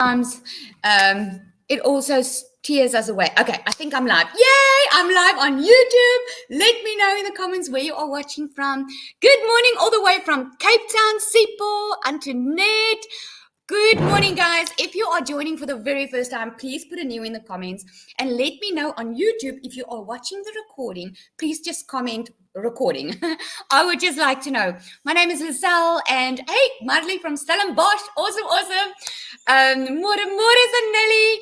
sometimes it also tears us away. Okay, I think I'm live. Yay! I'm live on YouTube. Let me know in the comments where you are watching from. Good morning, all the way from Cape Town, Sipho, Antoinette. Good morning, guys. If you are joining for the very first time, please put a new in the comments and let me know on YouTube if you are watching the recording. Please just comment recording. I would just like to know. My name is Lizelle, and hey, Marley from Stellenbosch. Awesome. More Zanelli.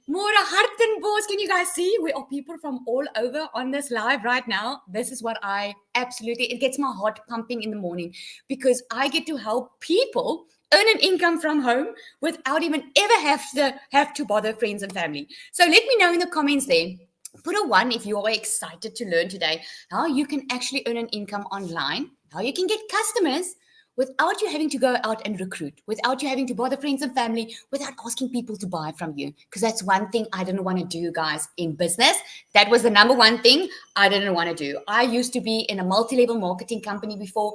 Mora Hartenbos, can you guys see? We are people from all over on this live right now. This is what I absolutely, it gets my heart pumping in the morning because I get to help people earn an income from home without even ever have to bother friends and family. So let me know in the comments there. Put a 1 if you are excited to learn today how you can actually earn an income online, how you can get customers without you having to go out and recruit, without you having to bother friends and family, without asking people to buy from you. Because that's one thing I didn't want to do, guys, in business. That was the number one thing I didn't want to do. I used to be in a multi-level marketing company before.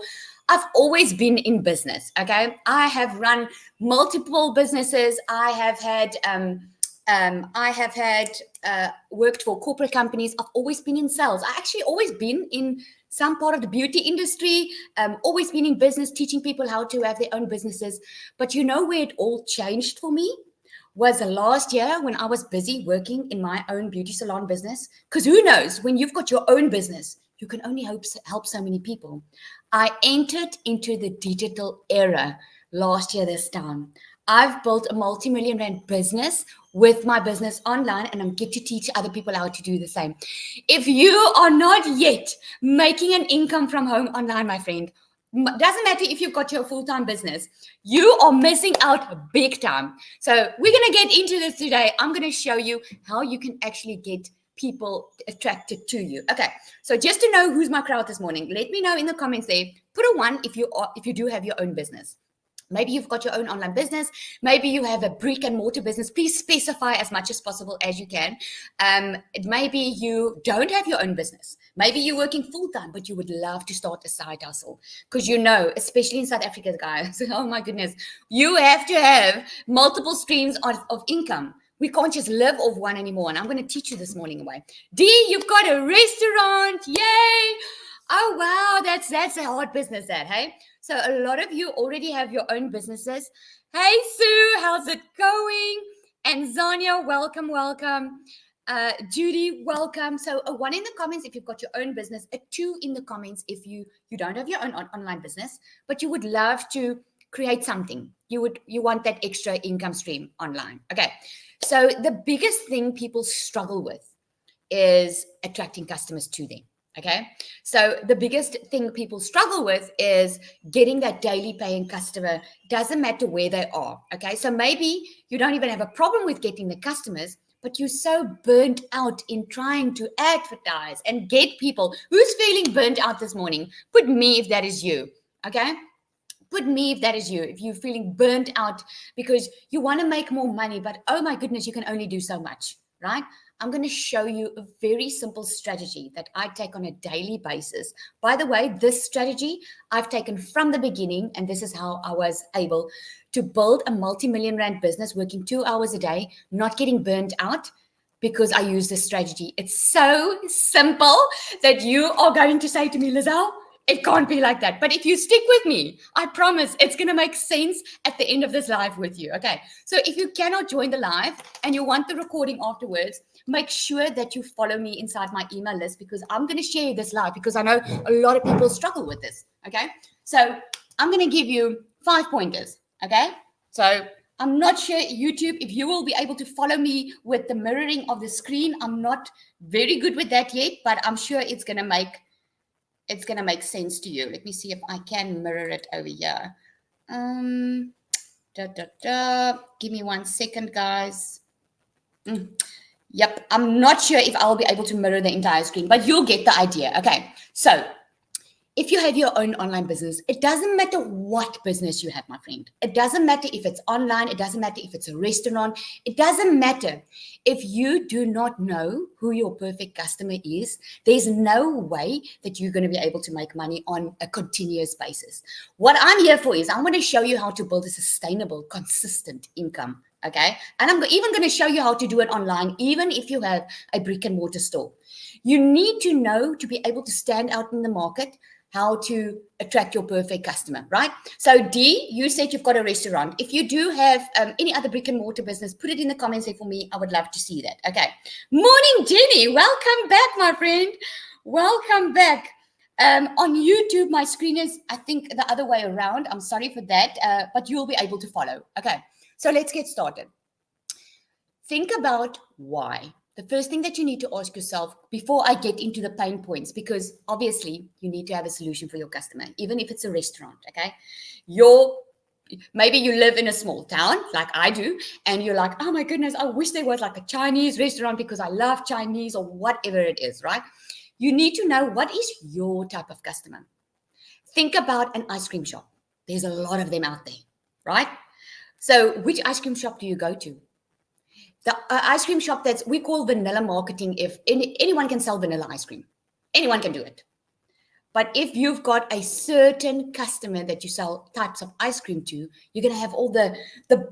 I've always been in business, okay? I have run multiple businesses. I have had worked for corporate companies. I've always been in sales. I actually always been in some part of the beauty industry, always been in business, teaching people how to have their own businesses. But you know where it all changed for me? Was last year when I was busy working in my own beauty salon business. Because who knows, when you've got your own business, you can only help so many people. I entered into the digital era last year this time. I've built a multi-million rand business with my business online, and I'm get to teach other people how to do the same. If you are not yet making an income from home online, my friend, doesn't matter if you've got your full-time business, you are missing out big time. So we're going to get into this today. I'm going to show you how you can actually get people attracted to you. Okay, so just to know who's my crowd this morning, let me know in the comments there. Put a 1 if you do have your own business. Maybe you've got your own online business. Maybe you have a brick and mortar business. Please specify as much as possible as you can. Maybe you don't have your own business. Maybe you're working full-time, but you would love to start a side hustle. Because you know, especially in South Africa, guys, oh my goodness, you have to have multiple streams of income. We can't just live off one anymore. And I'm going to teach you this morning away. D, you've got a restaurant. Yay. Oh, wow. That's a hard business, that, hey? So a lot of you already have your own businesses. Hey, Sue, how's it going? And Zania, welcome. Judy, welcome. So a 1 in the comments if you've got your own business, a 2 in the comments if you don't have your own online business, but you would love to create something. You want that extra income stream online. Okay. So the biggest thing people struggle with is attracting customers to them. Okay, so the biggest thing people struggle with is getting that daily paying customer. Doesn't matter where they are. Okay, so maybe you don't even have a problem with getting the customers, but you're so burnt out in trying to advertise and get people. Who's feeling burnt out this morning? Put me if that is you. Okay, put me if that is you. If you're feeling burnt out because you want to make more money, but oh my goodness, you can only do so much, right? I'm going to show you a very simple strategy that I take on a daily basis. By the way, this strategy I've taken from the beginning, and this is how I was able to build a multi-million rand business, working 2 hours a day, not getting burnt out because I use this strategy. It's so simple that you are going to say to me, Lizelle, it can't be like that. But if you stick with me, I promise it's going to make sense at the end of this live with you. Okay. So if you cannot join the live and you want the recording afterwards, make sure that you follow me inside my email list because I'm going to share this live because I know a lot of people struggle with this. Okay. So I'm going to give you 5 pointers. Okay. So I'm not sure, YouTube, if you will be able to follow me with the mirroring of the screen. I'm not very good with that yet, but I'm sure it's going to make sense to you. Let me see if I can mirror it over here. Give me 1 second, guys. Yep, I'm not sure if I'll be able to mirror the entire screen, but you'll get the idea. Okay, so if you have your own online business, it doesn't matter what business you have, my friend. It doesn't matter if it's online. It doesn't matter if it's a restaurant. It doesn't matter if you do not know who your perfect customer is. There's no way that you're going to be able to make money on a continuous basis. What I'm here for is I want to show you how to build a sustainable, consistent income Okay. And I'm even going to show you how to do it online, even if you have a brick and mortar store. You need to know to be able to stand out in the market, how to attract your perfect customer, right? So D, you said you've got a restaurant. If you do have any other brick and mortar business, put it in the comments there for me. I would love to see that. Okay. Morning, Jenny. Welcome back, my friend. Welcome back. On YouTube, my screen is, I think, the other way around. I'm sorry for that, but you'll be able to follow. Okay. So let's get started. Think about why. The first thing that you need to ask yourself before I get into the pain points, because obviously you need to have a solution for your customer, even if it's a restaurant, okay? Maybe you live in a small town like I do, and you're like, oh my goodness, I wish there was like a Chinese restaurant because I love Chinese or whatever it is, right? You need to know what is your type of customer. Think about an ice cream shop. There's a lot of them out there, right? So which ice cream shop do you go to? The ice cream shop we call vanilla marketing. If anyone can sell vanilla ice cream, anyone can do it. But if you've got a certain customer that you sell types of ice cream to, you're going to have all the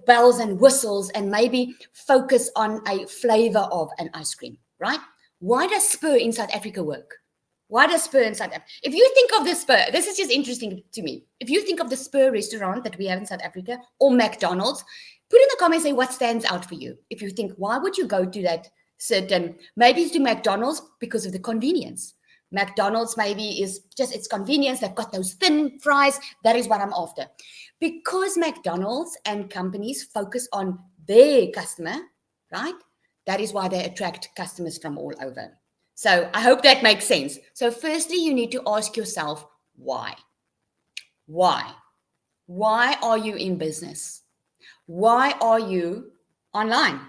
bells and whistles and maybe focus on a flavor of an ice cream, right? Why does Spur in South Africa work? Why does Spur in South Africa? If you think of the Spur, this is just interesting to me. If you think of the Spur restaurant that we have in South Africa or McDonald's, put in the comments, say what stands out for you. If you think, why would you go to that certain, maybe it's to McDonald's because of the convenience. McDonald's maybe is just its convenience. They've got those thin fries. That is what I'm after. Because McDonald's and companies focus on their customer, right? That is why they attract customers from all over. So I hope that makes sense. So firstly, you need to ask yourself, why? Why? Why are you in business? Why are you online?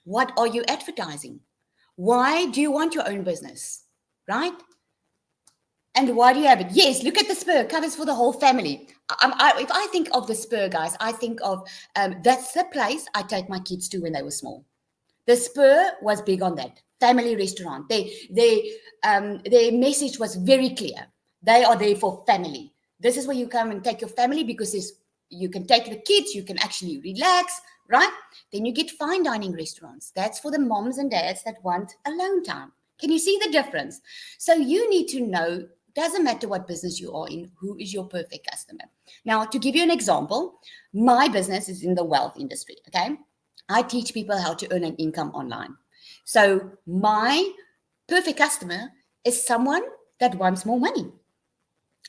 What are you advertising? Why do you want your own business, right? And why do you have it? Yes, look at the Spur, covers for the whole family. If I think of the Spur, guys, I think of that's the place I take my kids to when they were small. The Spur was big on that. Family restaurant. Their message was very clear. They are there for family. This is where you come and take your family because you can take the kids, you can actually relax, right? Then you get fine dining restaurants. That's for the moms and dads that want alone time. Can you see the difference? So you need to know, doesn't matter what business you are in, who is your perfect customer. Now, to give you an example, my business is in the wealth industry, okay? I teach people how to earn an income online. So my perfect customer is someone that wants more money,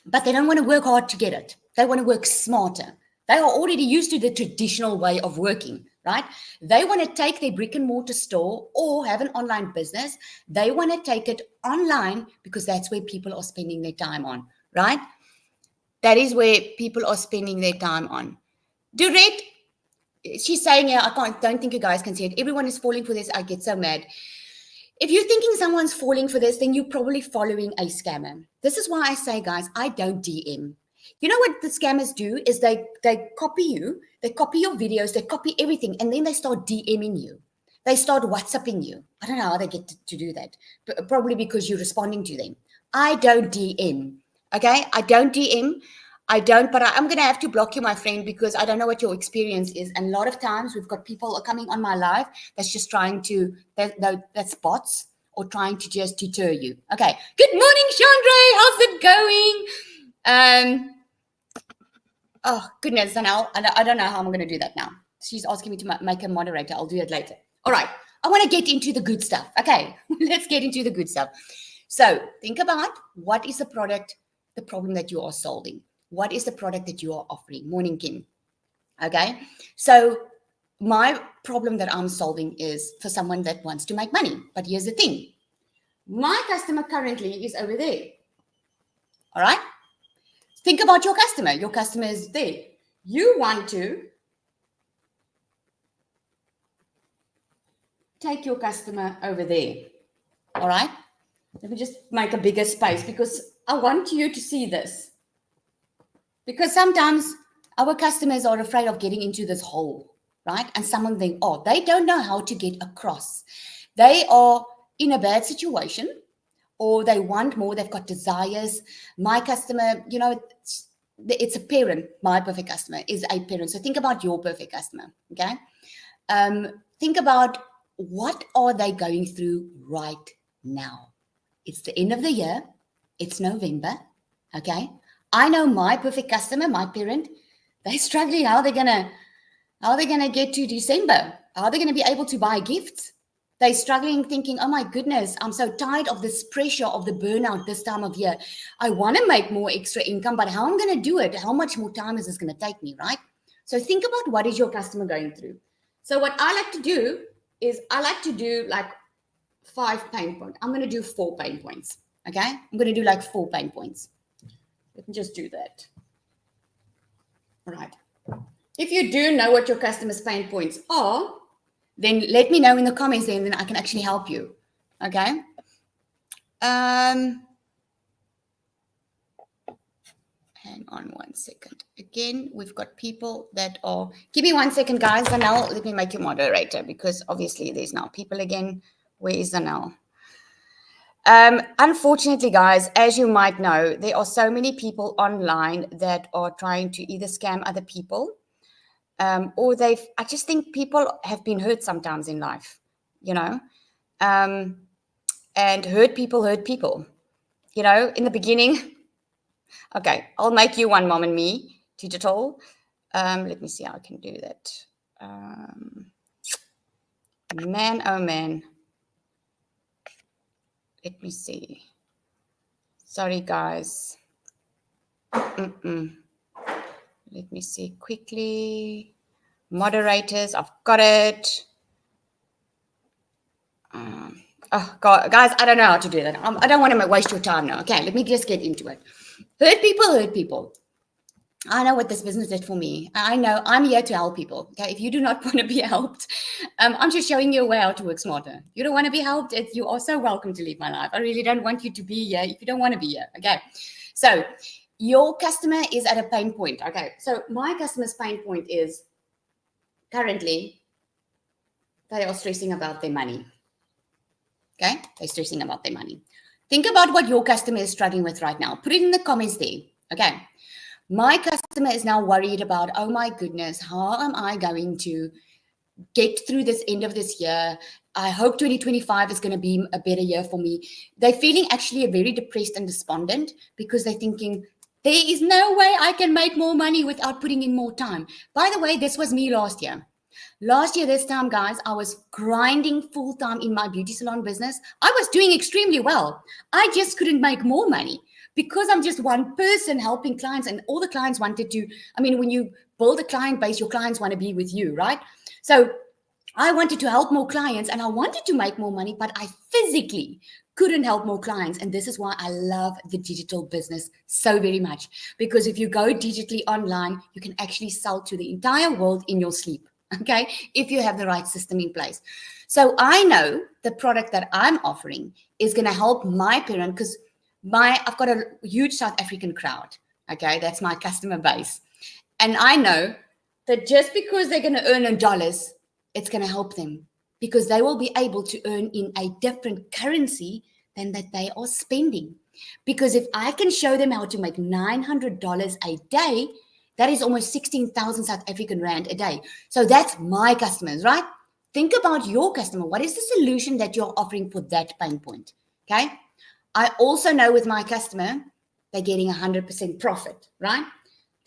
but they don't want to work hard to get it. They want to work smarter. They are already used to the traditional way of working, right? They want to take their brick and mortar store or have an online business. They want to take it online because that's where people are spending their time on, right? That is where people are spending their time on. Dorette, she's saying, yeah, don't think you guys can see it. Everyone is falling for this. I get so mad. If you're thinking someone's falling for this, then you're probably following a scammer. This is why I say, guys, I don't DM. You know what the scammers do is they copy you, they copy your videos, they copy everything, and then they start DMing you. They start WhatsApping you. I don't know how they get to do that. Probably because you're responding to them. I don't DM. Okay? I don't DM. But I'm going to have to block you, my friend, because I don't know what your experience is. And a lot of times we've got people coming on my live that's just trying to, that's bots or trying to just deter you. Okay. Good morning, Chandra. How's it going? Oh, goodness. And I don't know how I'm going to do that now. She's asking me to make a moderator. I'll do it later. All right. I want to get into the good stuff. Okay. Let's get into the good stuff. So think about what is the problem that you are solving. What is the product that you are offering? Morning, Kim. Okay. So my problem that I'm solving is for someone that wants to make money. But here's the thing. My customer currently is over there. All right. Think about your customer. Your customer is there. You want to take your customer over there. All right. Let me just make a bigger space because I want you to see this. Because sometimes our customers are afraid of getting into this hole, right? And some of them are. They don't know how to get across. They are in a bad situation or they want more. They've got desires. My customer, it's a parent. My perfect customer is a parent. So think about your perfect customer, okay? Think about what are they going through right now. It's the end of the year. It's November. Okay. I know my perfect customer, my parent, they're struggling. How are they gonna get to December? How are they gonna be able to buy gifts? They're struggling, thinking, oh my goodness, I'm so tired of this pressure of the burnout this time of year. I want to make more extra income, but how am I going to do it? How much more time is this going to take me, right? So think about what is your customer going through. So what I like to do is I like to do like 5 pain points. I'm going to do 4 pain points. Okay. I'm going to do like 4 pain points. Let me just do that. All right. If you do know what your customer's pain points are, then let me know in the comments, and then I can actually help you. Okay. Hang on 1 second. Again, we've got people that are, give me 1 second, guys. Zanel, let me make you moderator, because obviously there's now people again. Where is Zanel? Unfortunately, guys, as you might know, there are so many people online that are trying to either scam other people, or I just think people have been hurt sometimes in life, you know, and hurt people, you know, in the beginning. Okay, I'll make you one, Mom and Me digital. Let me see how I can do that. Man, oh man. Let me see. Sorry, guys. Let me see quickly. Moderators, I've got it. Oh, God, guys, I don't know how to do that. I don't want to waste your time now. Okay, let me just get into it. Hurt people. I know what this business did for me. I know I'm here to help people. Okay, if you do not want to be helped, I'm just showing you a way how to work smarter. You don't want to be helped, you are so welcome to leave my life. I really don't want you to be here if you don't want to be here. Okay, so your customer is at a pain point. Okay, so my customer's pain point is currently they are stressing about their money. Okay, they're stressing about their money. Think about what your customer is struggling with right now. Put it in the comments there. Okay. My customer is now worried about, oh my goodness, how am I going to get through this end of this year? I hope 2025 is going to be a better year for me. They're feeling actually very depressed and despondent because they're thinking, there is no way I can make more money without putting in more time. By the way, this was me last year. Last year, this time, guys, I was grinding full time in my beauty salon business. I was doing extremely well. I just couldn't make more money because I'm just one person helping clients, and all the clients wanted to. I mean, when you build a client base, your clients want to be with you, right? So I wanted to help more clients and I wanted to make more money, but I physically couldn't help more clients. And this is why I love the digital business so very much, because if you go digitally online, you can actually sell to the entire world in your sleep. Okay, if you have the right system in place. So I know the product that I'm offering is going to help my parent, because I've got a huge South African crowd. Okay, that's my customer base. And I know that just because they're going to earn in dollars, it's going to help them, because they will be able to earn in a different currency than that they are spending. Because if I can show them how to make $900 a day, that is almost 16,000 South African Rand a day. So that's my customers, right? Think about your customer. What is the solution that you're offering for that pain point? Okay. I also know with my customer, they're getting 100% profit, right?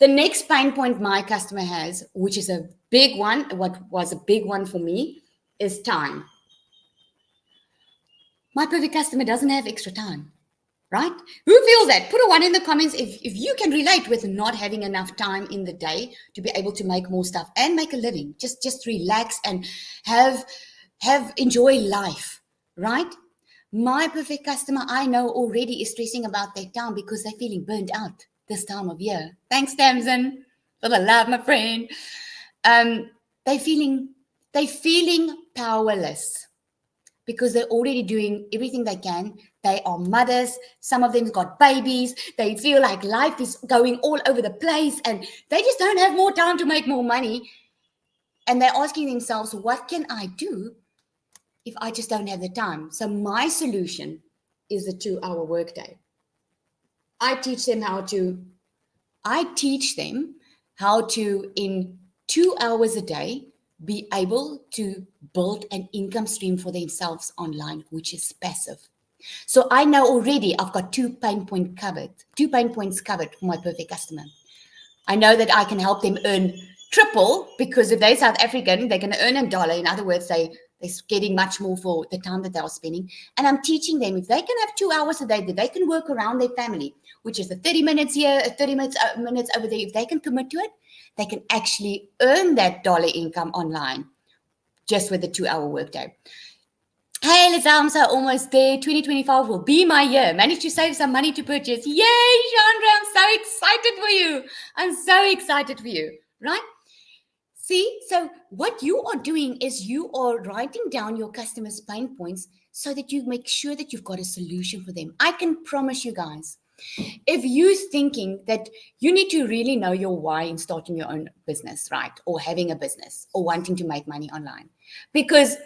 The next pain point my customer has, which is a big one, what was a big one for me, is time. My perfect customer doesn't have extra time. Right? Who feels that? Put a 1 in the comments if you can relate with not having enough time in the day to be able to make more stuff and make a living. Just relax and enjoy life, right? My perfect customer, I know already, is stressing about their time because they're feeling burnt out this time of year. Thanks, Tamsin, for the love, my friend. They're feeling powerless, because they're already doing everything they can. They are mothers. Some of them got babies. They feel like life is going all over the place and they just don't have more time to make more money. And they're asking themselves, what can I do if I just don't have the time? So my solution is the 2-hour workday. I teach them how to, in 2 hours a day, be able to build an income stream for themselves online, which is passive. So I know already I've got two pain points covered for my perfect customer. I know that I can help them earn triple, because if they're South African, they're going to earn $1. In other words, they're getting much more for the time that they are spending. And I'm teaching them, if they can have 2 hours a day that they can work around their family, which is the 30 minutes here, 30 minutes over there, if they can commit to it, they can actually earn that dollar income online just with a 2-hour workday. Hey, Lisa, I'm so almost there. 2025 will be my year. Managed to save some money to purchase. Yay, Chandra, I'm so excited for you. I'm so excited for you, right? See, so what you are doing is you are writing down your customers' pain points so that you make sure that you've got a solution for them. I can promise you guys, if you're thinking that you need to really know your why in starting your own business, right? Or having a business or wanting to make money online, because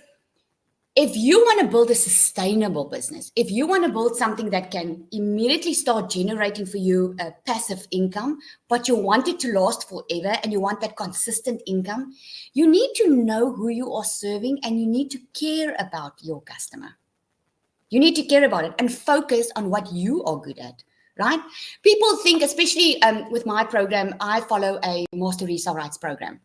if you want to build a sustainable business, if you want to build something that can immediately start generating for you a passive income, but you want it to last forever and you want that consistent income, you need to know who you are serving and you need to care about your customer. You need to care about it and focus on what you are good at, right? People think, especially with my program, I follow a Master Resale Rights program.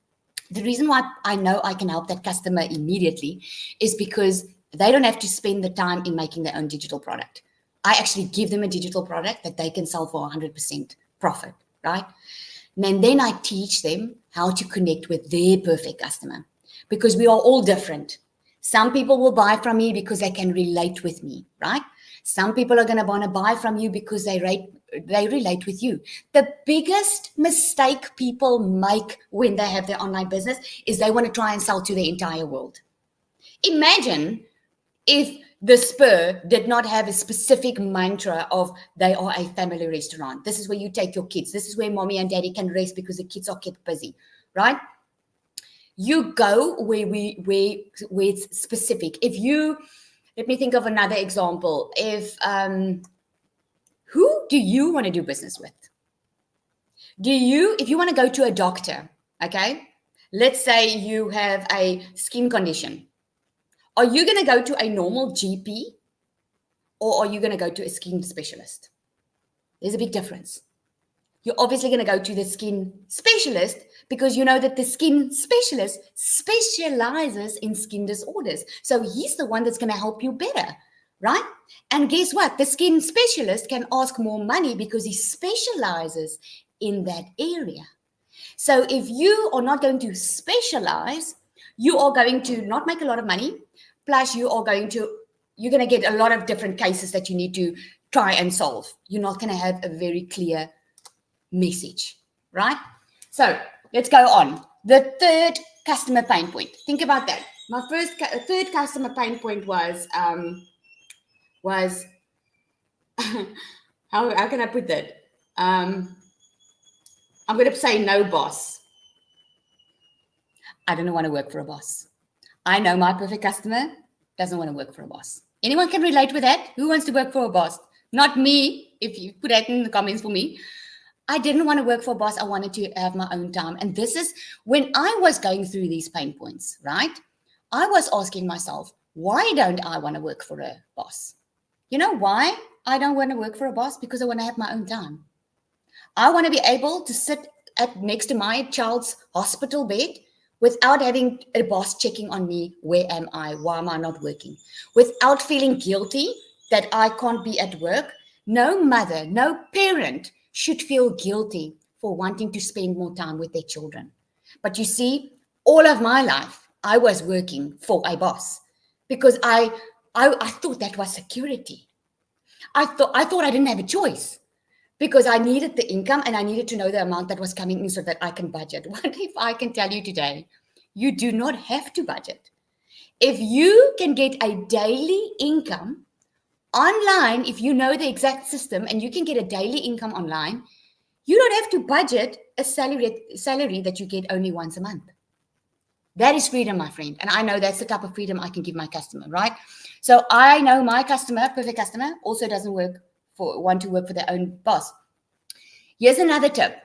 The reason why I know I can help that customer immediately is because they don't have to spend the time in making their own digital product. I actually give them a digital product that they can sell for 100% profit, right? And then I teach them how to connect with their perfect customer, because we are all different. Some people will buy from me because they can relate with me, right? Some people are going to want to buy from you because they relate with you. The biggest mistake people make when they have their online business is they want to try and sell to the entire world. Imagine if the Spur did not have a specific mantra of they are a family restaurant. This is where you take your kids. This is where mommy and daddy can rest because the kids are kept busy, right? You go where it's specific. Let me think of another example. Who do you want to do business with? If you want to go to a doctor, okay? Let's say you have a skin condition. Are you going to go to a normal GP or are you going to go to a skin specialist? There's a big difference. You're obviously going to go to the skin specialist because you know that the skin specialist specializes in skin disorders. So he's the one that's going to help you better, right? And guess what? The skin specialist can ask more money because he specializes in that area. So if you are not going to specialize, you are going to not make a lot of money. Plus, you're going to get a lot of different cases that you need to try and solve. You're not going to have a very clear message, right? So let's go on. The third customer pain point. Think about that. My third customer pain point was how can I put that? I'm going to say no boss. I don't want to work for a boss. I know my perfect customer doesn't want to work for a boss. Anyone can relate with that? Who wants to work for a boss? Not me. If you put that in the comments for me. I didn't want to work for a boss. I wanted to have my own time. And this is when I was going through these pain points, right? I was asking myself, why don't I want to work for a boss? You know why I don't want to work for a boss? Because I want to have my own time. I want to be able to sit next to my child's hospital bed without having a boss checking on me. Where am I? Why am I not working? Without feeling guilty that I can't be at work. No mother, no parent should feel guilty for wanting to spend more time with their children. But you see, all of my life, I was working for a boss because I thought that was security. I thought I didn't have a choice because I needed the income and I needed to know the amount that was coming in so that I can budget. What if I can tell you today, you do not have to budget. If you can get a daily income online, if you know the exact system and you can get a daily income online, you don't have to budget a salary that you get only once a month. That is freedom, my friend. And I know that's the type of freedom I can give my customer, right? So I know my customer, perfect customer, also doesn't want to work for their own boss. Here's another tip.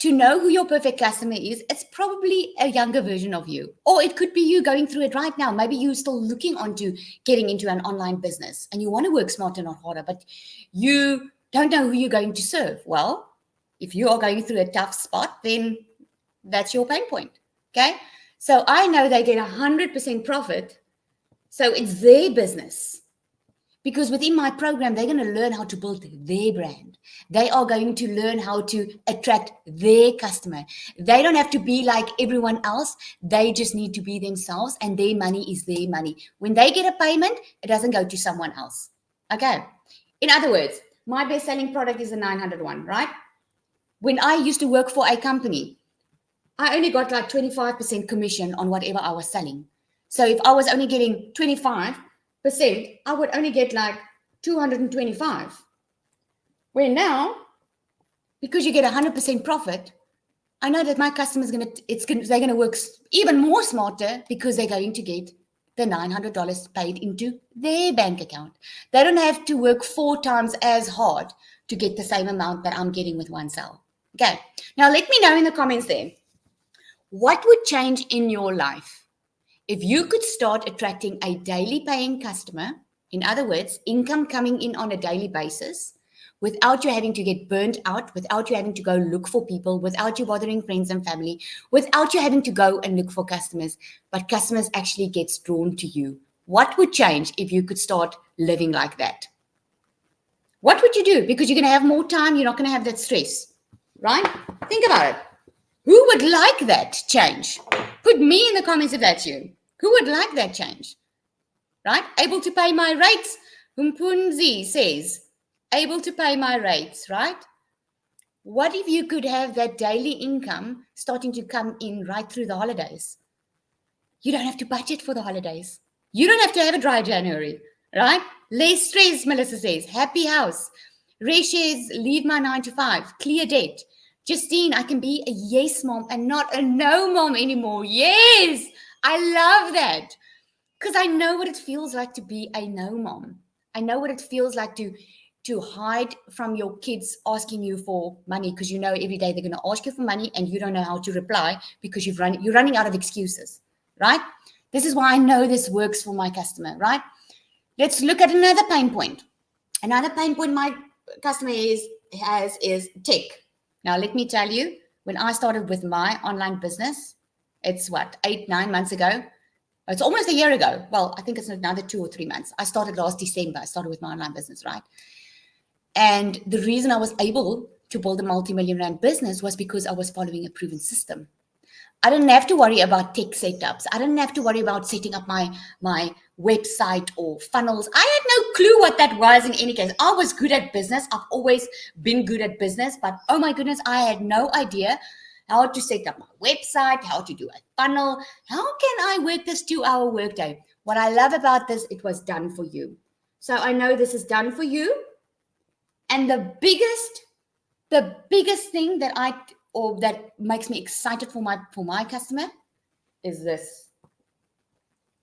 to know who your perfect customer is, it's probably a younger version of you. Or it could be you going through it right now. Maybe you're still looking onto getting into an online business and you want to work smarter, not harder, but you don't know who you're going to serve. Well, if you are going through a tough spot, then that's your pain point. Okay. So I know they get 100% profit. So it's their business. Because within my program, they're going to learn how to build their brand. They are going to learn how to attract their customer. They don't have to be like everyone else. They just need to be themselves, and their money is their money. When they get a payment, it doesn't go to someone else. Okay. In other words, my best-selling product is the 900 one, right? When I used to work for a company, I only got like 25% commission on whatever I was selling. So if I was only getting 25%, I would only get like 225. Where now, because you get 100% profit, I know that my customers they're gonna work even more smarter because they're going to get the $900 paid into their bank account. They don't have to work 4 times as hard to get the same amount that I'm getting with one sale. Okay. Now let me know in the comments there, what would change in your life if you could start attracting a daily paying customer, in other words, income coming in on a daily basis, without you having to get burnt out, without you having to go look for people, without you bothering friends and family, without you having to go and look for customers, but customers actually gets drawn to you. What would change if you could start living like that? What would you do? Because you're going to have more time, you're not going to have that stress, right? Think about it. Who would like that change? Put me in the comments if that's you. Who would like that change? Right? Able to pay my rates. Humpunzi says, able to pay my rates, right? What if you could have that daily income starting to come in right through the holidays? You don't have to budget for the holidays. You don't have to have a dry January, right? Less stress, Melissa says. Happy house. Ray shares, leave my 9 to 5. Clear debt. Justine, I can be a yes mom and not a no mom anymore. Yes, I love that. Because I know what it feels like to be a no mom. I know what it feels like to hide from your kids asking you for money, because you know every day they're going to ask you for money and you don't know how to reply because you're running out of excuses, right? This is why I know this works for my customer, right? Let's look at another pain point. Another pain point my customer has is tech. Now, let me tell you, when I started with my online business, it's 8-9 months ago. It's almost a year ago. Well, I think it's another 2 or 3 months. I started last December. I started with my online business, right? And the reason I was able to build a multi-million rand business was because I was following a proven system. I didn't have to worry about tech setups. I didn't have to worry about setting up my website or funnels. I had no clue what that was in any case. I was good at business. I've always been good at business, but oh my goodness, I had no idea how to set up my website, how to do a funnel. How can I work this 2-hour workday? What I love about this, it was done for you. So I know this is done for you. And the biggest thing that makes me excited for my customer is this.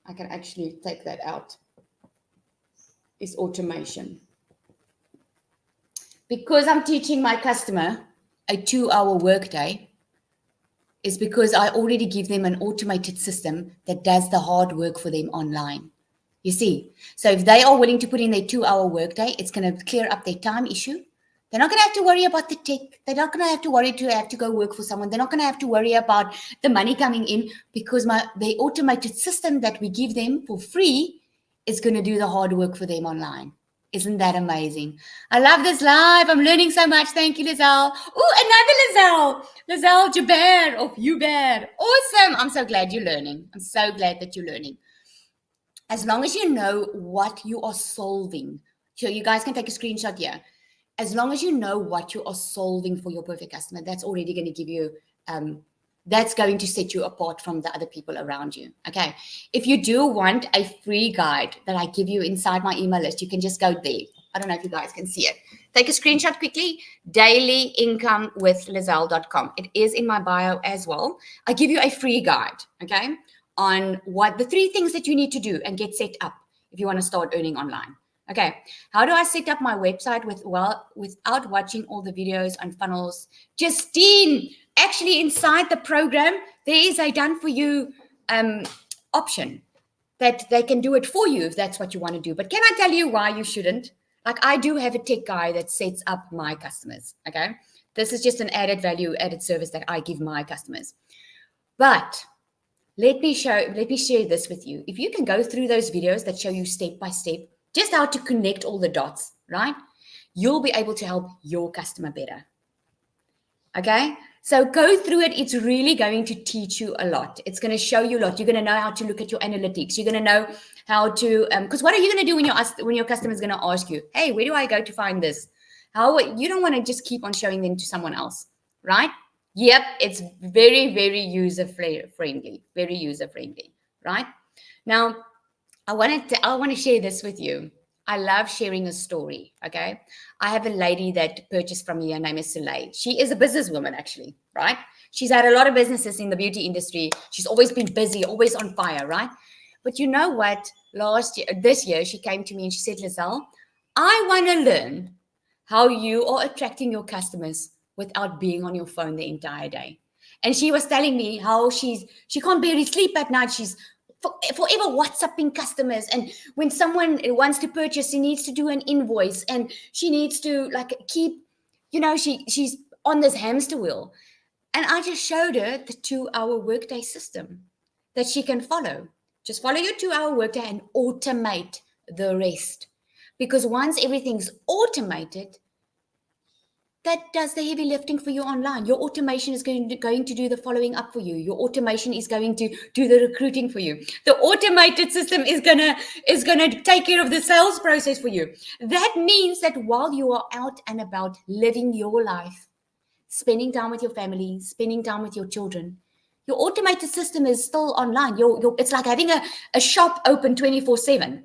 I can actually take that out. Is automation. Because I'm teaching my customer a 2-hour workday, is because I already give them an automated system that does the hard work for them online. You see, so if they are willing to put in their 2-hour workday, it's going to clear up their time issue. They're not going to have to worry about the tech. They're not going to have to worry to have to go work for someone. They're not going to have to worry about the money coming in, because the automated system that we give them for free is going to do the hard work for them online. Isn't that amazing? I love this live. I'm learning so much. Thank you, Lizelle. Oh, another Lizelle. Lizelle Jaber of Uber. Awesome. I'm so glad you're learning. I'm so glad that you're learning. As long as you know what you are solving. So you guys can take a screenshot here. As long as you know what you are solving for your perfect customer, that's already going to give you, that's going to set you apart from the other people around you. Okay. If you do want a free guide that I give you inside my email list, you can just go there. I don't know if you guys can see it. Take a screenshot quickly, dailyIncomeWithLizelle.com. It is in my bio as well. I give you a free guide, okay, on what the 3 things that you need to do and get set up if you want to start earning online. Okay, how do I set up my website without watching all the videos on funnels? Justine, actually inside the program, there is a done for you option that they can do it for you if that's what you want to do. But can I tell you why you shouldn't? Like, I do have a tech guy that sets up my customers. Okay. This is just an added value, added service that I give my customers. But let me share this with you. If you can go through those videos that show you step by step, just how to connect all the dots, right? You'll be able to help your customer better. Okay. So go through it. It's really going to teach you a lot. It's going to show you a lot. You're going to know how to look at your analytics. You're going to know how to, because what are you going to do when your customer is going to ask you, hey, where do I go to find this? You don't want to just keep on showing them to someone else, right? Yep. It's very, very user-friendly, very user-friendly, right? Now, I want to share this with you. I love sharing a story, okay? I have a lady that purchased from me. Her name is Soleil. She is a businesswoman, actually, right? She's had a lot of businesses in the beauty industry. She's always been busy, always on fire, right? But you know what? This year, she came to me and she said, Lizelle, I want to learn how you are attracting your customers without being on your phone the entire day. And she was telling me how she can't barely sleep at night. She's forever WhatsApping customers, and when someone wants to purchase, she needs to do an invoice, and she needs to keep, she's on this hamster wheel. And I just showed her the 2-hour workday system that she can follow. Just follow your 2-hour workday and automate the rest, because once everything's automated, that does the heavy lifting for you online. Your automation is going to do the following up for you. Your automation is going to do the recruiting for you. The automated system is gonna take care of the sales process for you. That means that while you are out and about living your life, spending time with your family, spending time with your children, your automated system is still online. It's like having a shop open 24/7,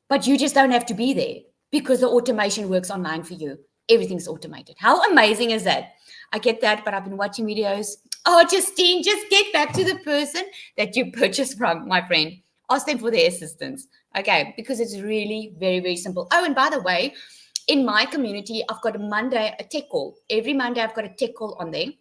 but you just don't have to be there because the automation works online for you. Everything's automated. How amazing is that? I get that, but I've been watching videos. Oh, Justine, just get back to the person that you purchased from, my friend. Ask them for their assistance. Okay, because it's really very, very simple. Oh, and by the way, in my community, I've got a tech call. Every Monday, I've got a tech call on there.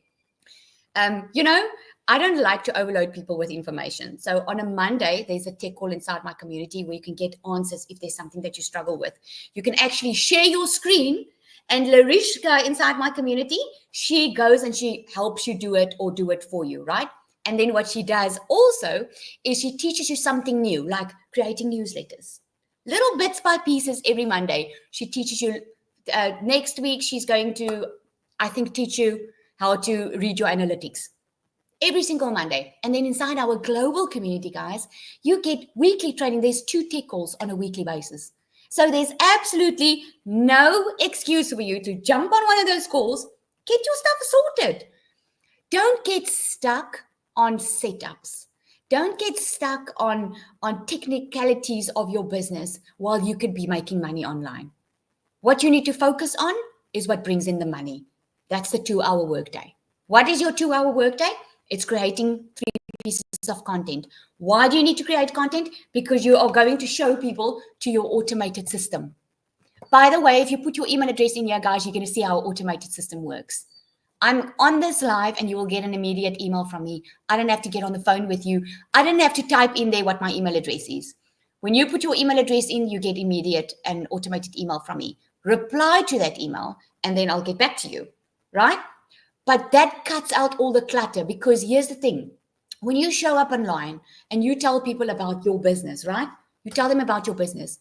I don't like to overload people with information. So on a Monday, there's a tech call inside my community where you can get answers if there's something that you struggle with. You can actually share your screen. And Larishka inside my community, she goes and she helps you do it or do it for you, right? And then what she does also is she teaches you something new, like creating newsletters. Little bits by pieces every Monday. She teaches you, next week, she's going to, I think, teach you how to read your analytics. Every single Monday. And then inside our global community, guys, you get weekly training. There's 2 tech calls on a weekly basis. So there's absolutely no excuse for you to jump on one of those calls, get your stuff sorted. Don't get stuck on setups. Don't get stuck on technicalities of your business while you could be making money online. What you need to focus on is what brings in the money. That's the 2-hour workday. What is your 2-hour workday? It's creating 3 pieces of content. Why do you need to create content? Because you are going to show people to your automated system. By the way, if you put your email address in here, guys, you're going to see how our automated system works. I'm on this live and you will get an immediate email from me. I don't have to get on the phone with you. I don't have to type in there what my email address is. When you put your email address in, you get immediate and automated email from me. Reply to that email and then I'll get back to you, right? But that cuts out all the clutter, because here's the thing. When you show up online and you tell people about your business, right? You tell them about your business.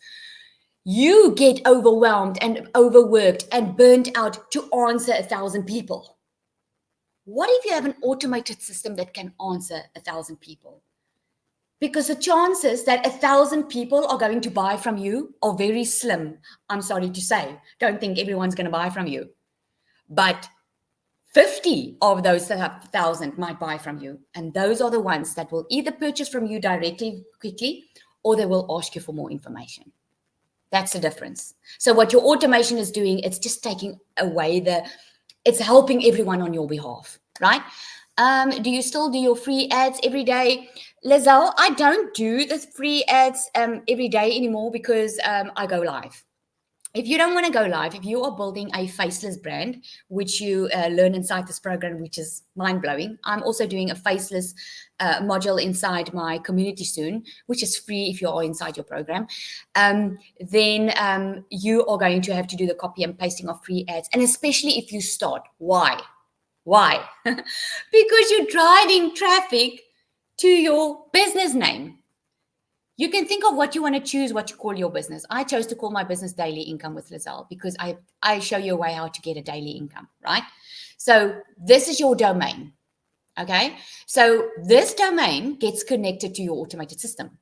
You get overwhelmed and overworked and burnt out to answer 1,000 people. What if you have an automated system that can answer 1,000 people? Because the chances that 1,000 people are going to buy from you are very slim. I'm sorry to say. Don't think everyone's going to buy from you. But 50 of those 1,000 might buy from you. And those are the ones that will either purchase from you directly, quickly, or they will ask you for more information. That's the difference. So what your automation is doing, it's just taking away it's helping everyone on your behalf, right? Do you still do your free ads every day? Lizelle, I don't do the free ads every day anymore because I go live. if you don't want to go live, if you are building a faceless brand, which you learn inside this program, which is mind-blowing. I'm also doing a faceless module inside my community soon, which is free if you are inside your program. Then you are going to have to do the copy and pasting of free ads. And especially if you start. Why? Why? Because you're driving traffic to your business name. You can think of what you want to choose, what you call your business. I chose to call my business Daily Income with Lizelle because I show you a way how to get a daily income, right? So this is your domain, okay? So this domain gets connected to your automated system.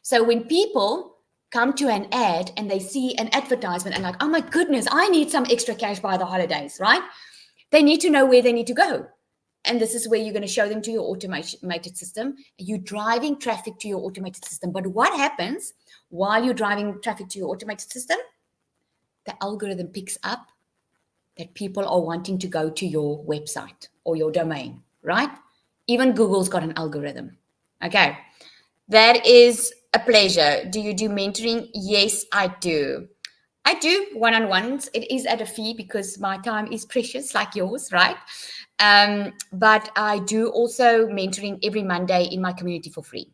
So when people come to an ad and they see an advertisement and like, oh my goodness, I need some extra cash by the holidays, right? They need to know where they need to go. And this is where you're going to show them to your automated system. You're driving traffic to your automated system. But what happens while you're driving traffic to your automated system? The algorithm picks up that people are wanting to go to your website or your domain, right? Even Google's got an algorithm. Okay, that is a pleasure. Do you do mentoring? Yes, I do. I do one-on-ones. It is at a fee because my time is precious like yours, right? But I do also mentoring every Monday in my community for free.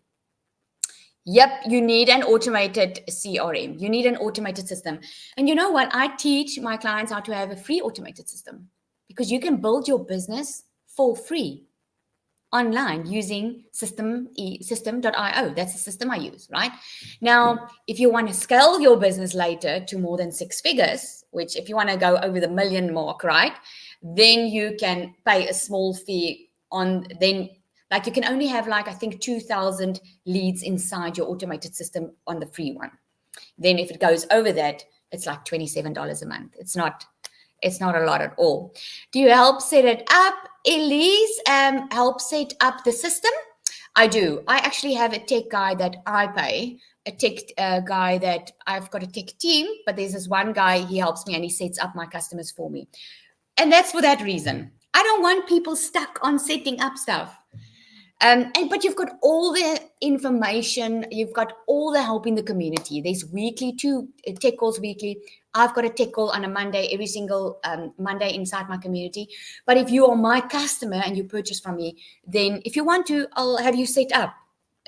Yep, you need an automated CRM. You need an automated system. And you know what? I teach my clients how to have a free automated system because you can build your business for free online using system.io. That's the system I use, right? Now, if you want to scale your business later to more than 6 figures, which if you want to go over the million mark, right, then you can pay a small fee on, then like you can only have like, I think 2,000 leads inside your automated system on the free one. Then if it goes over that, it's like $27 a month. It's not a lot at all. Do you help set it up? Elise, help set up the system? I do. I actually have a tech guy that I pay, a tech guy that I've got a tech team, but there's this one guy, he helps me and he sets up my customers for me. And that's for that reason. I don't want people stuck on setting up stuff. But you've got all the information, you've got all the help in the community. There's weekly, 2 tech calls weekly. I've got a tech call on a Monday, every single Monday inside my community. But if you are my customer and you purchase from me, then if you want to, I'll have you set up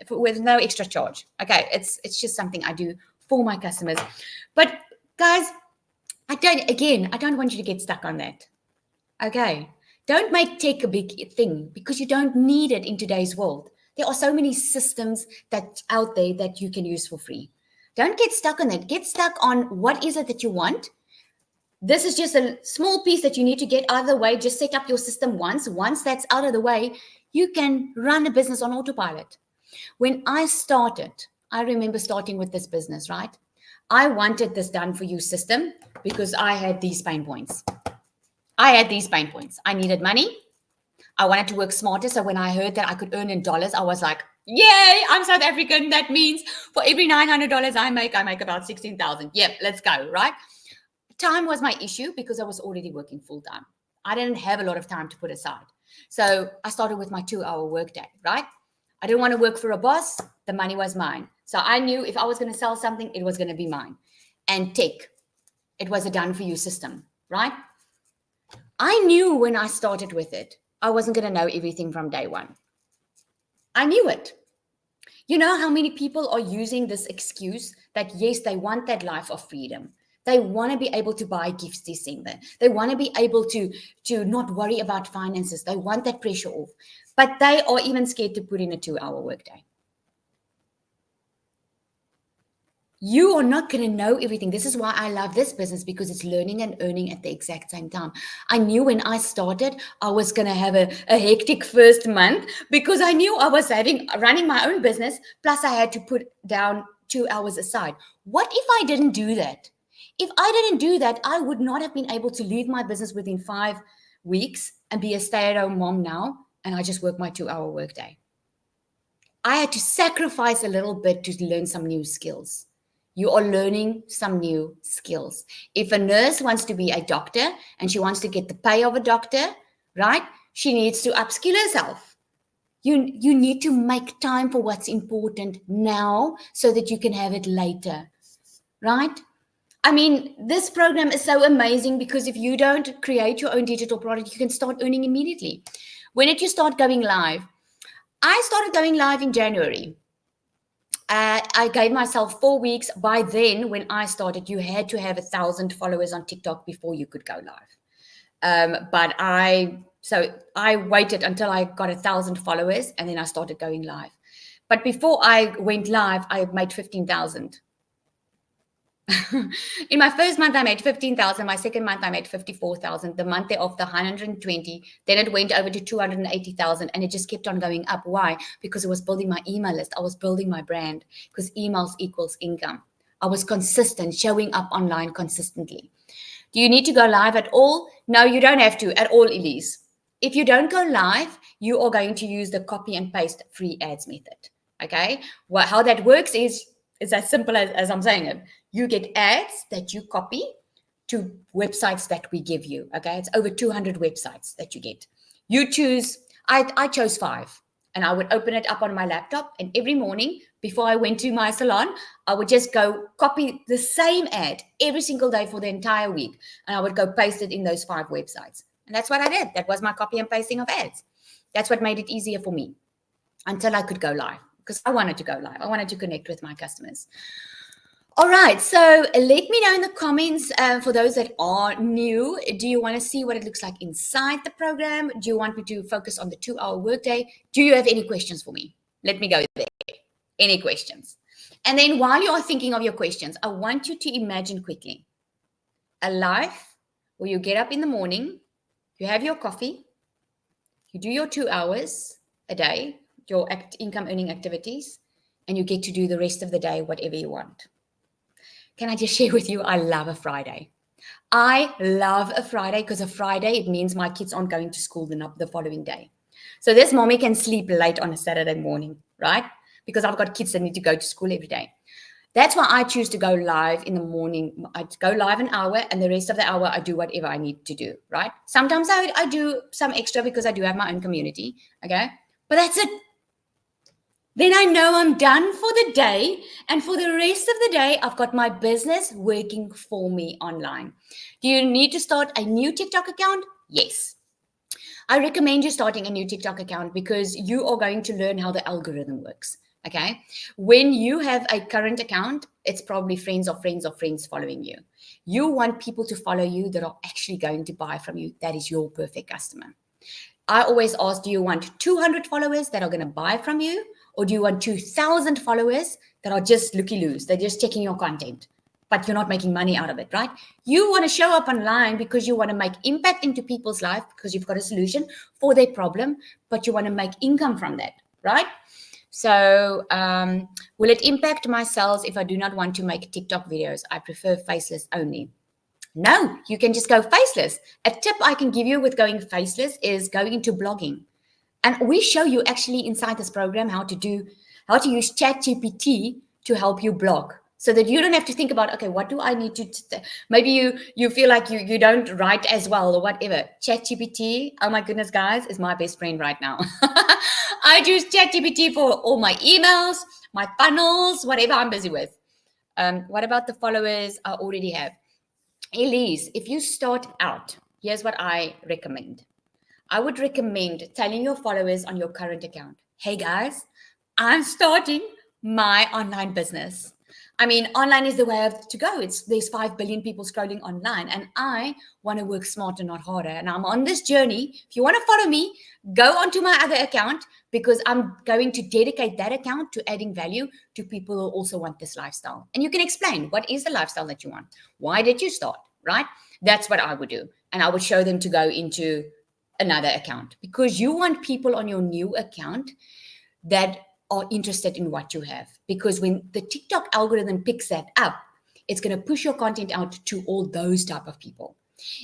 with no extra charge. Okay, it's just something I do for my customers. But guys, I don't want you to get stuck on that. Okay. Don't make tech a big thing because you don't need it in today's world. There are so many systems that's out there that you can use for free. Don't get stuck on it. Get stuck on what is it that you want. This is just a small piece that you need to get out of the way. Just set up your system once. Once that's out of the way, you can run a business on autopilot. When I started, I remember starting with this business, right? I wanted this done for you system because I had these pain points. I needed money. I wanted to work smarter. So when I heard that I could earn in dollars, I was like, yay, I'm South African. That means for every $900 I make about 16,000. Yep, let's go, right? Time was my issue because I was already working full time. I didn't have a lot of time to put aside. So I started with my 2-hour workday, right? I didn't want to work for a boss. The money was mine. So I knew if I was going to sell something, it was going to be mine. And tech, it was a done for you system, right? I knew when I started with it, I wasn't going to know everything from day one. I knew it. You know how many people are using this excuse that, yes, they want that life of freedom. They want to be able to buy gifts December. They want to be able to not worry about finances. They want that pressure off. But they are even scared to put in a 2-hour workday. You are not going to know everything. This is why I love this business, because it's learning and earning at the exact same time. I knew when I started, I was going to have a hectic first month because I knew I was running my own business. Plus I had to put down 2 hours aside. What if I didn't do that? If I didn't do that, I would not have been able to leave my business within 5 weeks and be a stay-at-home mom now. And I just work my 2-hour workday. I had to sacrifice a little bit to learn some new skills. You are learning some new skills. If a nurse wants to be a doctor and she wants to get the pay of a doctor, right? She needs to upskill herself. You need to make time for what's important now so that you can have it later, right? I mean, this program is so amazing because if you don't create your own digital product, you can start earning immediately. When did you start going live? I started going live in January. I gave myself 4 weeks. By then, when I started, you had to have 1,000 followers on TikTok before you could go live. But I waited until I got 1,000 followers and then I started going live. But before I went live, I made 15,000. In my first month, I made 15,000. My second month, I made 54,000. The month thereafter, 120. Then it went over to 280,000, and it just kept on going up. Why? Because I was building my email list. I was building my brand, because emails equals income. I was consistent, showing up online consistently. Do you need to go live at all? No, you don't have to at all, Elise. If you don't go live, you are going to use the copy and paste free ads method. Okay? Well, how that works is as simple as I'm saying it. You get ads that you copy to websites that we give you. Okay, it's over 200 websites that you get. You choose. I chose 5, and I would open it up on my laptop. And every morning before I went to my salon, I would just go copy the same ad every single day for the entire week, and I would go paste it in those 5 websites. And that's what I did. That was my copy and pasting of ads. That's what made it easier for me until I could go live, because I wanted to go live. I wanted to connect with my customers. All right, so let me know in the comments for those that are new. Do you want to see what it looks like inside the program? Do you want me to focus on the 2-hour workday? Do you have any questions for me? Let me go there. Any questions? And then while you are thinking of your questions, I want you to imagine quickly a life where you get up in the morning, you have your coffee, you do your 2 hours a day, your income earning activities, and you get to do the rest of the day whatever you want. Can I just share with you, I love a Friday. I love a Friday because a Friday, it means my kids aren't going to school the following day. So this mommy can sleep late on a Saturday morning, right? Because I've got kids that need to go to school every day. That's why I choose to go live in the morning. I go live an hour, and the rest of the hour, I do whatever I need to do, right? Sometimes I do some extra because I do have my own community, okay? But that's it. Then I know I'm done for the day. And for the rest of the day, I've got my business working for me online. Do you need to start a new TikTok account? Yes. I recommend you starting a new TikTok account because you are going to learn how the algorithm works. Okay. When you have a current account, it's probably friends of friends of friends following you. You want people to follow you that are actually going to buy from you. That is your perfect customer. I always ask, do you want 200 followers that are going to buy from you? Or do you want 2,000 followers that are just looky-loos? They're just checking your content, but you're not making money out of it, right? You want to show up online because you want to make impact into people's life because you've got a solution for their problem, but you want to make income from that, right? So will it impact my sales if I do not want to make TikTok videos? I prefer faceless only. No, you can just go faceless. A tip I can give you with going faceless is going into blogging. And we show you actually inside this program how to use ChatGPT to help you blog, so that you don't have to think about, okay, what do I need to maybe you feel like you don't write as well or whatever. ChatGPT, oh my goodness, guys, is my best friend right now. I use ChatGPT for all my emails, my funnels, whatever I'm busy with. What about the followers I already have? Elise, if you start out, here's what I recommend. I would recommend telling your followers on your current account, hey guys, I'm starting my online business. I mean, online is the way to go. There's 5 billion people scrolling online, and I want to work smarter, not harder. And I'm on this journey. If you want to follow me, go onto my other account, because I'm going to dedicate that account to adding value to people who also want this lifestyle. And you can explain, what is the lifestyle that you want? Why did you start, right? That's what I would do. And I would show them to go into another account, because you want people on your new account that are interested in what you have. Because when the TikTok algorithm picks that up, it's going to push your content out to all those type of people.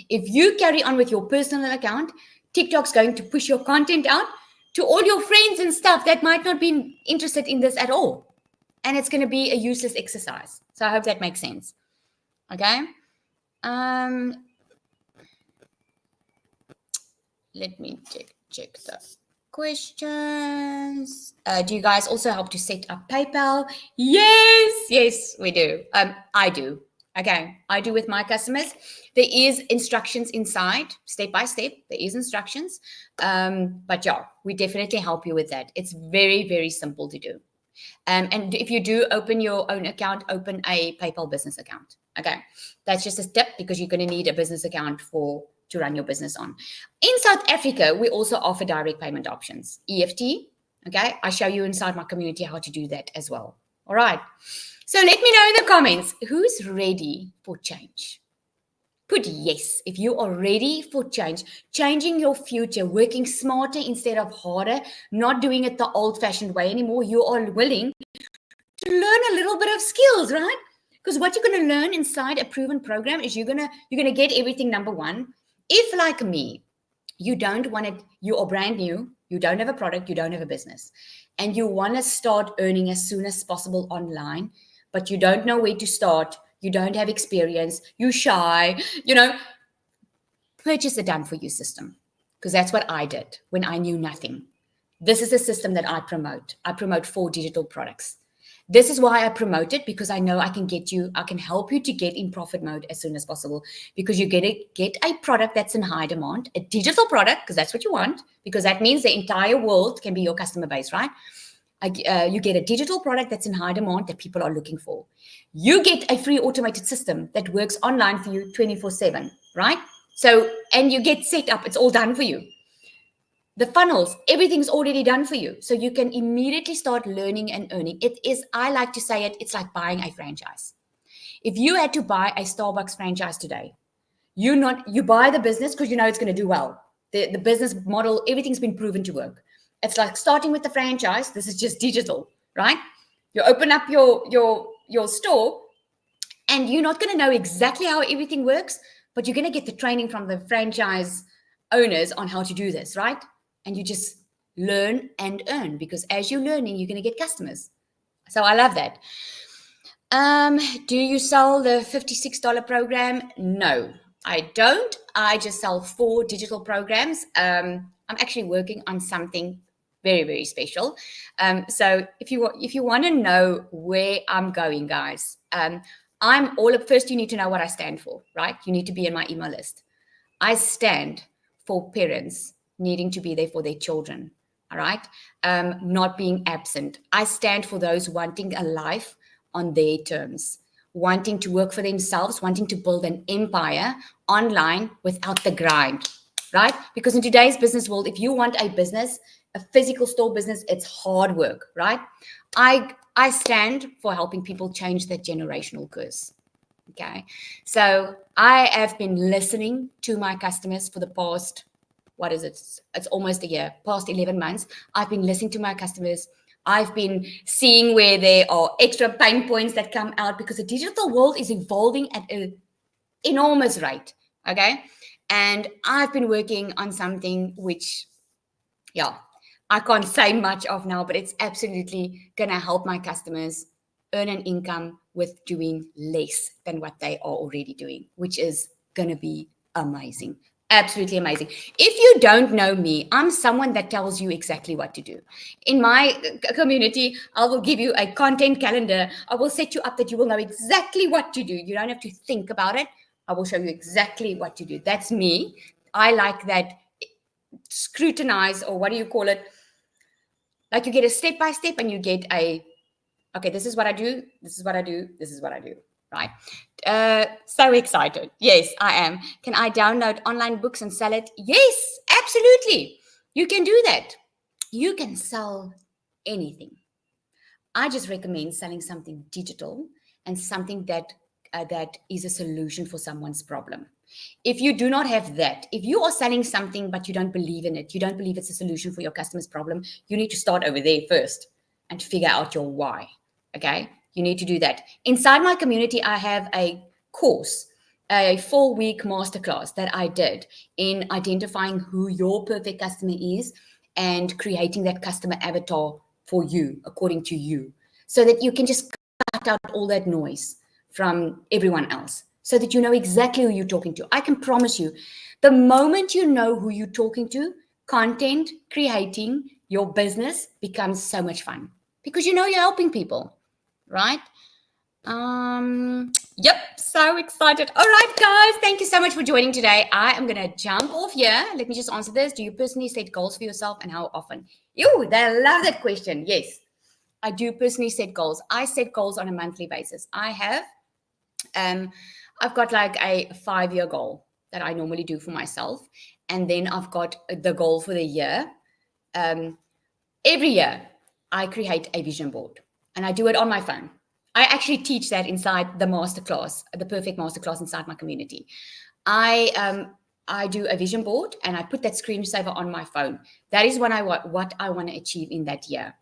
If you carry on with your personal account, TikTok's going to push your content out to all your friends and stuff that might not be interested in this at all. And it's going to be a useless exercise. So I hope that makes sense. Okay. Let me check the questions. Do you guys also help to set up PayPal? Yes, we do. I do. Okay, I do with my customers. There is instructions inside, step by step. There is instructions. But yeah, we definitely help you with that. It's very, very simple to do. And if you do open your own account, open a PayPal business account. Okay, that's just a tip because you're going to need a business account to run your business on. In South Africa, we also offer direct payment options, EFT. Okay, I show you inside my community how to do that as well. All right. So let me know in the comments, who's ready for change? Put yes if you are ready for change, changing your future, working smarter instead of harder, not doing it the old-fashioned way anymore. You are willing to learn a little bit of skills, right? Because what you're going to learn inside a proven program is you're gonna get everything. Number one, if like me, you don't want it, you are brand new, you don't have a product, you don't have a business, and you want to start earning as soon as possible online, but you don't know where to start, you don't have experience, you shy, purchase a done for you system, because that's what I did when I knew nothing. This is a system that I promote. I promote 4 digital products. This is why I promote it, because I know I can help you to get in profit mode as soon as possible, because you're going to get a product that's in high demand, a digital product, because that's what you want, because that means the entire world can be your customer base, right? You get a digital product that's in high demand that people are looking for. You get a free automated system that works online for you 24/7, right? So, and you get set up, it's all done for you. The funnels, everything's already done for you. So you can immediately start learning and earning. It is, I like to say it's like buying a franchise. If you had to buy a Starbucks franchise today, you buy the business because you know it's going to do well. The business model, everything's been proven to work. It's like starting with the franchise. This is just digital, right? You open up your store and you're not going to know exactly how everything works, but you're going to get the training from the franchise owners on how to do this, right? And you just learn and earn, because as you're learning, you're going to get customers. So I love that. Do you sell the $56 program? No, I don't. I just sell 4 digital programs. I'm actually working on something very, very special. So if you want to know where I'm going, guys, first you need to know what I stand for, right? You need to be in my email list. I stand for parents needing to be there for their children, all right? Not being absent. I stand for those wanting a life on their terms, wanting to work for themselves, wanting to build an empire online without the grind, right? Because in today's business world, if you want a business, a physical store business, it's hard work, right? I stand for helping people change that generational curse. Okay. So I have been listening to my customers for the past, what is it? It's almost a year, past 11 months. I've been listening to my customers. I've been seeing where there are extra pain points that come out, because the digital world is evolving at an enormous rate. Okay. And I've been working on something which, I can't say much of now, but it's absolutely going to help my customers earn an income with doing less than what they are already doing, which is going to be amazing. Absolutely amazing. If you don't know me, I'm someone that tells you exactly what to do. In my community, I will give you a content calendar. I will set you up that you will know exactly what to do. You don't have to think about it. I will show you exactly what to do. That's me. I like that scrutinize, or what do you call it? Like you get a step by step, and you get okay, this is what I do. This is what I do. This is what I do. Right. So excited. Yes, I am. Can I download online books and sell it? Yes, absolutely. You can do that. You can sell anything. I just recommend selling something digital and something that is a solution for someone's problem. If you do not have that, if you are selling something but you don't believe in it, you don't believe it's a solution for your customer's problem, you need to start over there first and figure out your why. Okay, you need to do that. Inside my community, I have a course, a 4-week masterclass that I did in identifying who your perfect customer is and creating that customer avatar for you, according to you, so that you can just cut out all that noise from everyone else, so that you know exactly who you're talking to. I can promise you, the moment you know who you're talking to, content creating your business becomes so much fun, because you know you're helping people, right? Yep, so excited. All right, guys, thank you so much for joining today. I am going to jump off here. Let me just answer this. Do you personally set goals for yourself and how often? Ew, they love that question. Yes, I do personally set goals. I set goals on a monthly basis. I've got like a 5-year goal that I normally do for myself. And then I've got the goal for the year. Every year, I create a vision board and I do it on my phone. I actually teach that inside the masterclass, the perfect masterclass inside my community. I do a vision board and I put that screensaver on my phone. That is what I want to achieve in that year.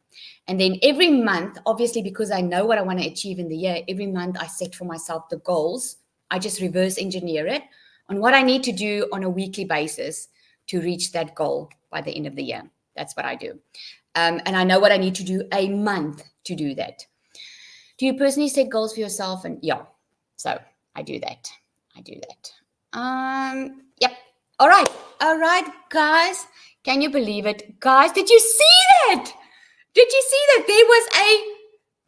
And then every month, obviously, because I know what I want to achieve in the year, every month I set for myself the goals. I just reverse engineer it on what I need to do on a weekly basis to reach that goal by the end of the year. That's what I do. And I know what I need to do a month to do that. Do you personally set goals for yourself? And yeah, so I do that. Yep. All right, guys. Can you believe it? Guys, did you see that? Did you see that there was a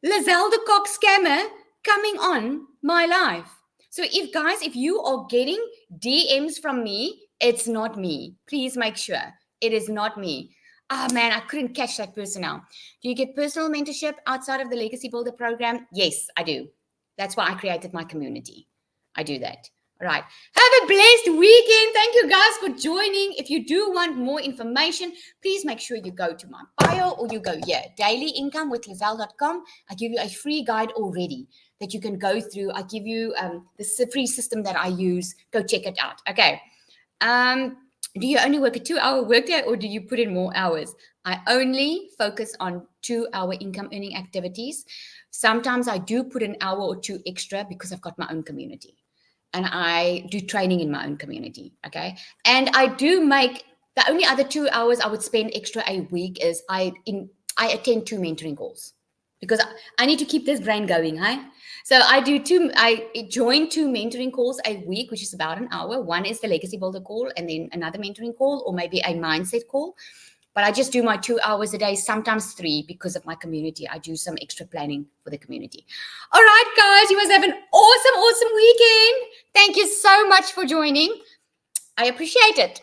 Lizelle de Kock scammer coming on my live? So if you are getting DMs from me, it's not me. Please make sure it is not me. Oh man, I couldn't catch that person now. Do you get personal mentorship outside of the Legacy Builder program? Yes, I do. That's why I created my community. I do that. All right. Have a blessed weekend. Thank you guys for joining. If you do want more information, please make sure you go to my bio or you go here, dailyinkomewithlizelle.com. I give you a free guide already that you can go through. I give you the free system that I use. Go check it out. Okay. Do you only work a 2-hour workday or do you put in more hours? I only focus on 2-hour income earning activities. Sometimes I do put an hour or 2 extra because I've got my own community and I do training in my own community. Okay. And I do make the only other 2 hours I would spend extra a week is I attend 2 mentoring calls because I need to keep this brain going. Huh? So I join 2 mentoring calls a week, which is about an hour. One is the Legacy Builder call and then another mentoring call or maybe a mindset call. But I just do my 2 hours a day, sometimes 3 because of my community. I do some extra planning for the community. All right, guys, you must have an awesome weekend. Thank you so much for joining. I appreciate it.